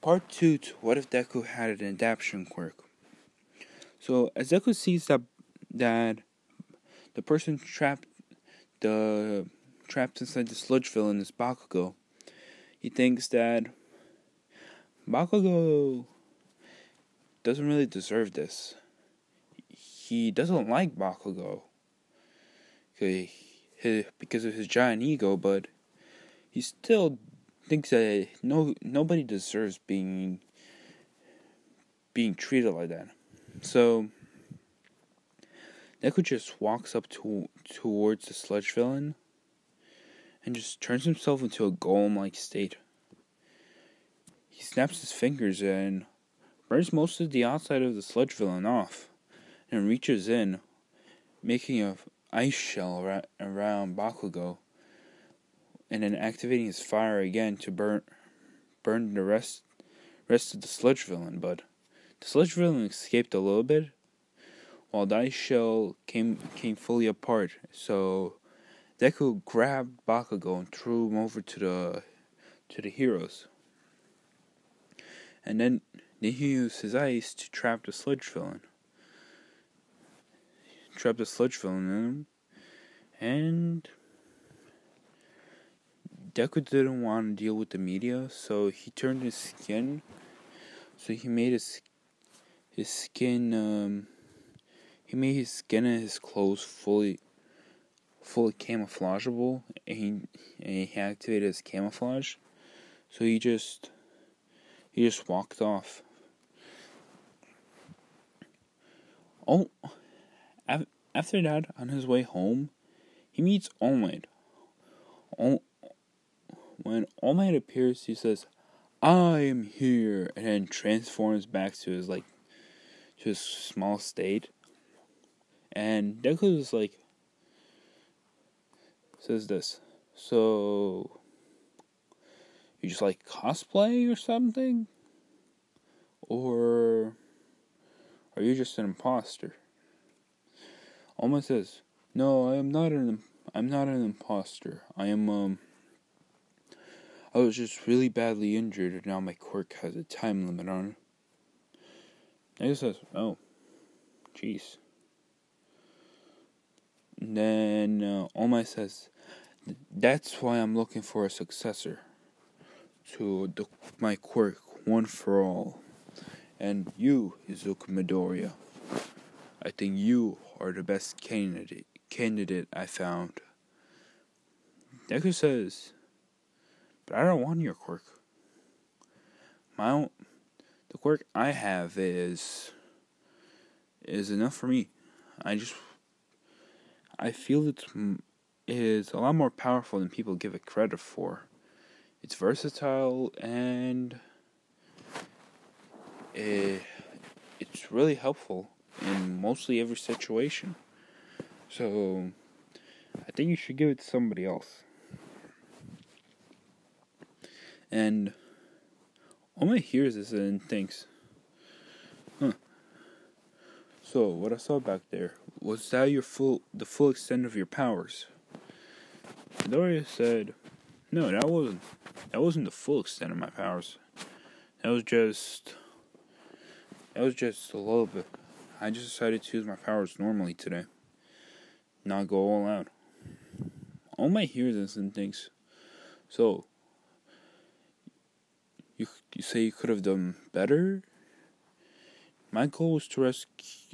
Part 2 to What If Deku Had an Adaption quirk. So, as Deku sees that the person trapped inside the sludge villain is Bakugo, he thinks that Bakugo doesn't really deserve this. He doesn't like Bakugo because of his giant ego, but he still thinks that nobody deserves being treated like that. So Deku just walks up towards the sludge villain and just turns himself into a golem-like state. He snaps his fingers and burns most of the outside of the sludge villain off, and reaches in, making an ice shell around Bakugo, and then activating his fire again to burn the rest of the sludge villain. But the sludge villain escaped a little bit, while the ice shell came fully apart. So Deku grabbed Bakugo and threw him over to the heroes, and then he used his ice to trap the sludge villain. Trapped the sludge villain in him, and Deku didn't want to deal with the media, so he turned his skin. So he made his skin. He made his skin and his clothes fully camouflageable, and he activated his camouflage. So he just walked off. Oh, after that, on his way home, he meets All Might. When All Might appears, he says, "I am here," and then transforms back to his small state. And Deku is says this, "So you just like cosplay or something? Or are you just an imposter?" All Might says, "No, I'm not an imposter. I was just really badly injured, and now my quirk has a time limit on it." And he says, "Oh, jeez." And then All Might says, "That's why I'm looking for a successor to my quirk, one for all. And you, Izuku Midoriya, I think you are the best candidate I found." Deku says, "But I don't want your quirk. The quirk I have is enough for me. I feel it is a lot more powerful than people give it credit for. It's versatile, and it's really helpful in mostly every situation. So I think you should give it to somebody else." And All Might hears this and thinks, "So what I saw back there, was that the full extent of your powers?" Midoriya said, "No, that wasn't the full extent of my powers. That was just a little bit. I just decided to use my powers normally today, not go all out." All Might hears this and thinks, "So you say you could have done better? My goal was to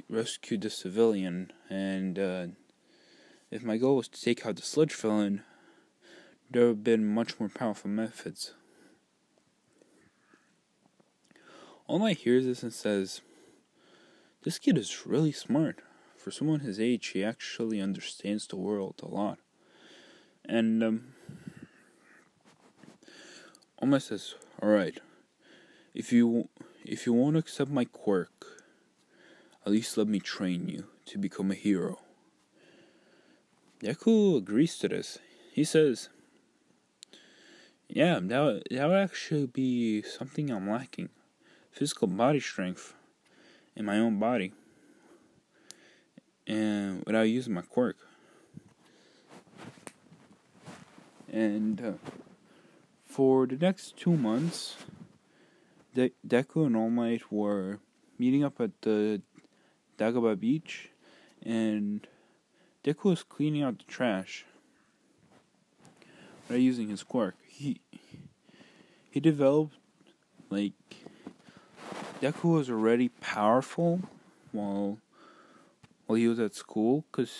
rescue the civilian, and if my goal was to take out the sludge villain, there would have been much more powerful methods." All Might hears this and says, "This kid is really smart. For someone his age, he actually understands the world a lot." And All Might says, "Alright, if you won't accept my quirk, at least let me train you to become a hero." Deku agrees to this. He says, "Yeah, that would actually be something I'm lacking. Physical body strength in my own body, and without using my quirk." And for the next 2 months, Deku and All Might were meeting up at the Dagobah beach, and Deku was cleaning out the trash by using his quirk. He developed, like, Deku was already powerful while he was at school, because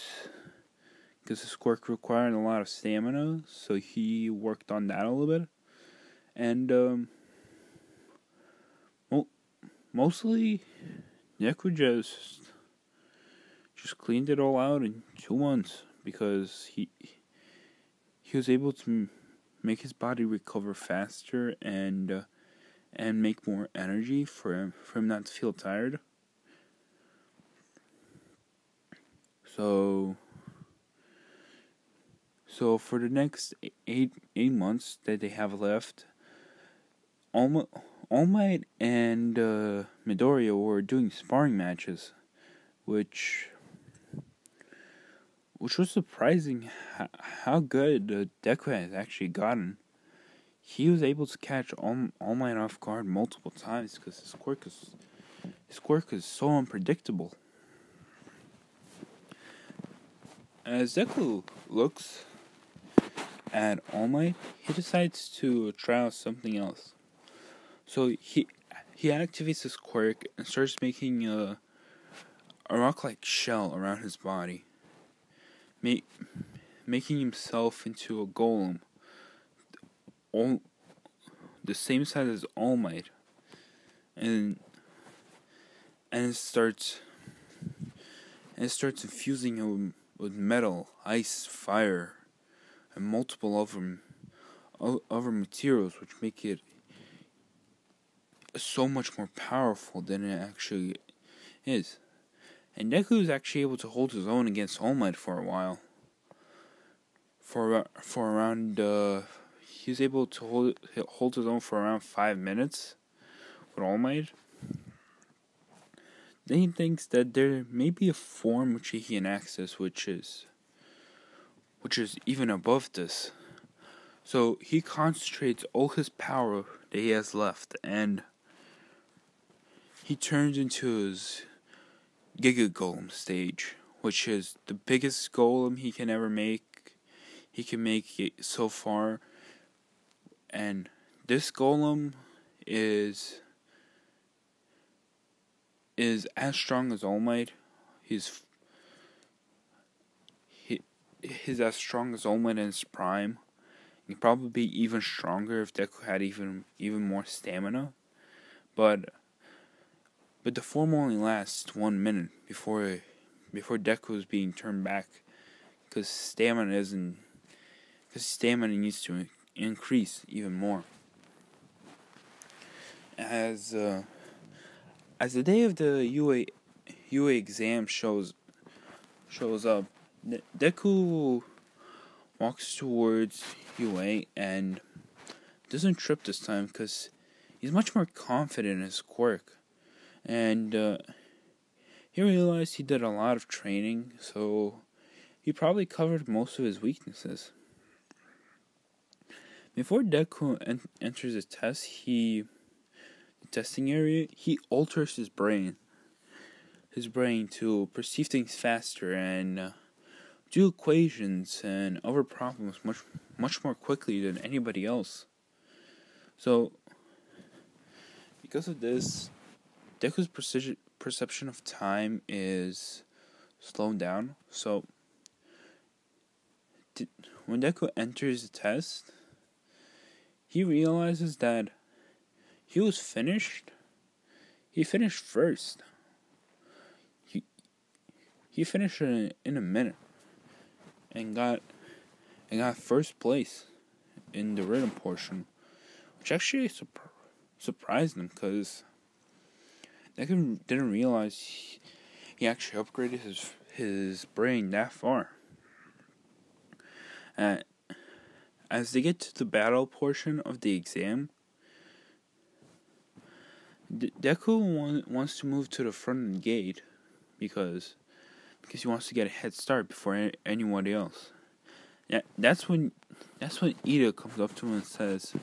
his quirk required a lot of stamina, so he worked on that a little bit. And mostly Deku just cleaned it all out in 2 months, because he was able to make his body recover faster and make more energy for him not to feel tired. So for the next 8 months that they have left, All Might and Midoriya were doing sparring matches, which was surprising how good Deku has actually gotten. He was able to catch All Might off guard multiple times because his quirk is so unpredictable. As Deku looks at All Might, he decides to try out something else. So he activates his quirk and starts making a rock-like shell around his body, making himself into a golem, the same size as All Might, and it starts infusing him with metal, ice, fire, and multiple other materials, which make it so much more powerful than it actually is. And Deku is actually able to hold his own against All Might for a while. For around, he was able to hold his own for around 5 minutes with All Might. Then he thinks that there may be a form which he can access, which is even above this. So he concentrates all his power that he has left, and he turns into his Giga Golem stage, which is the biggest golem he can ever make. He can make it so far, and this golem is as strong as All Might. He's as strong as All Might in his prime. He'd probably be even stronger if Deku had even more stamina. But the form only lasts 1 minute before Deku is being turned back, because stamina needs to increase even more. As the day of the UA exam shows up, Deku walks towards UA and doesn't trip this time because he's much more confident in his quirk. And he realized he did a lot of training, so he probably covered most of his weaknesses. Before Deku enters the testing area, he alters his brain to perceive things faster and do equations and other problems much more quickly than anybody else. So, because of this, Deku's perception of time is slowed down. So, when Deku enters the test, he realizes that he was finished. He finished first. He finished in a minute, and got first place in the written portion, which actually surprised him, because Deku didn't realize he actually upgraded his brain that far. As they get to the battle portion of the exam, Deku wants to move to the front of the gate because he wants to get a head start before anybody else. Yeah, that's when Ida comes up to him and says,